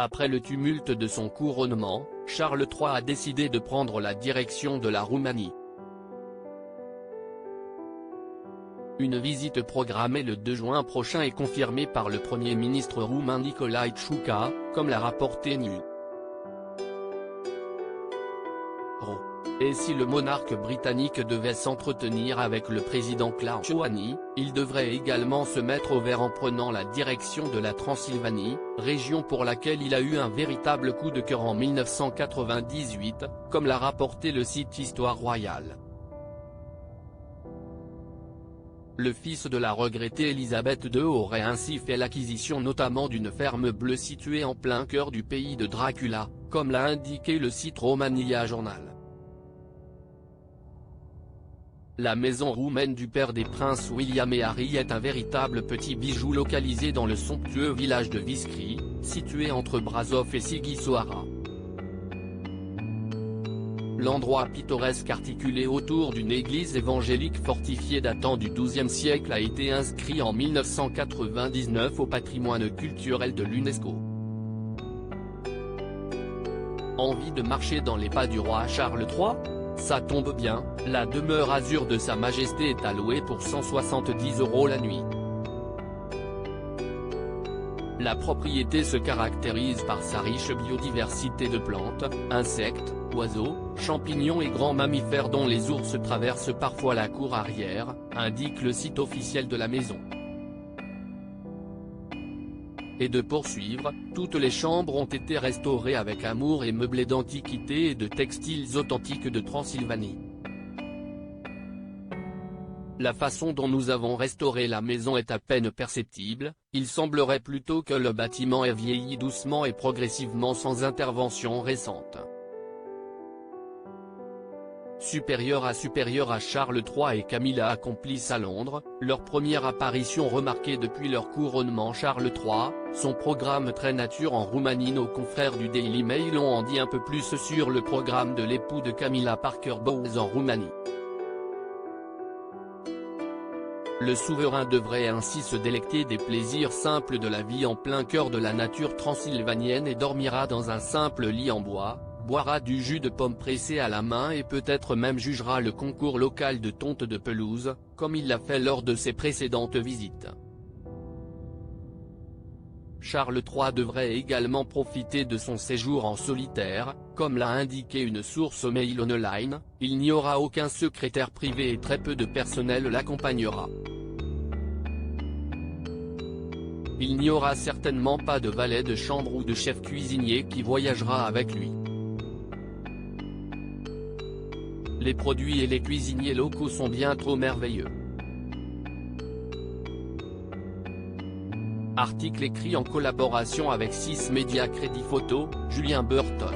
Après le tumulte de son couronnement, Charles III a décidé de prendre la direction de la Roumanie. Une visite programmée le 2 juin prochain est confirmée par le Premier ministre roumain Nicolae Ciucă, comme l'a rapporté NU. Et si le monarque britannique devait s'entretenir avec le président Klaus Iohannis, il devrait également se mettre au vert en prenant la direction de la Transylvanie, région pour laquelle il a eu un véritable coup de cœur en 1998, comme l'a rapporté le site Histoire Royale. Le fils de la regrettée Élisabeth II aurait ainsi fait l'acquisition notamment d'une ferme bleue située en plein cœur du pays de Dracula, comme l'a indiqué le site Romania Journal. La maison roumaine du père des princes William et Harry est un véritable petit bijou localisé dans le somptueux village de Viscri, situé entre Brașov et Sighisoara. L'endroit pittoresque articulé autour d'une église évangélique fortifiée datant du XIIe siècle a été inscrit en 1999 au patrimoine culturel de l'UNESCO. Envie de marcher dans les pas du roi Charles III ? Ça tombe bien, la demeure azur de Sa Majesté est allouée pour 170 € la nuit. La propriété se caractérise par sa riche biodiversité de plantes, insectes, oiseaux, champignons et grands mammifères dont les ours traversent parfois la cour arrière, indique le site officiel de la maison. Et de poursuivre, toutes les chambres ont été restaurées avec amour et meublées d'antiquités et de textiles authentiques de Transylvanie. La façon dont nous avons restauré la maison est à peine perceptible, il semblerait plutôt que le bâtiment ait vieilli doucement et progressivement sans intervention récente. Supérieur à Charles III et Camilla accomplissent à Londres, leur première apparition remarquée depuis leur couronnement. Charles III, son programme très nature en Roumanie. Nos confrères du Daily Mail ont en dit un peu plus sur le programme de l'époux de Camilla Parker Bowles en Roumanie. Le souverain devrait ainsi se délecter des plaisirs simples de la vie en plein cœur de la nature transylvanienne et dormira dans un simple lit en bois, boira du jus de pomme pressé à la main et peut-être même jugera le concours local de tonte de pelouse, comme il l'a fait lors de ses précédentes visites. Charles III devrait également profiter de son séjour en solitaire, comme l'a indiqué une source Mail Online, il n'y aura aucun secrétaire privé et très peu de personnel l'accompagnera. Il n'y aura certainement pas de valet de chambre ou de chef cuisinier qui voyagera avec lui. Les produits et les cuisiniers locaux sont bien trop merveilleux. Article écrit en collaboration avec 6 Médias Crédit Photo, Julien Burton.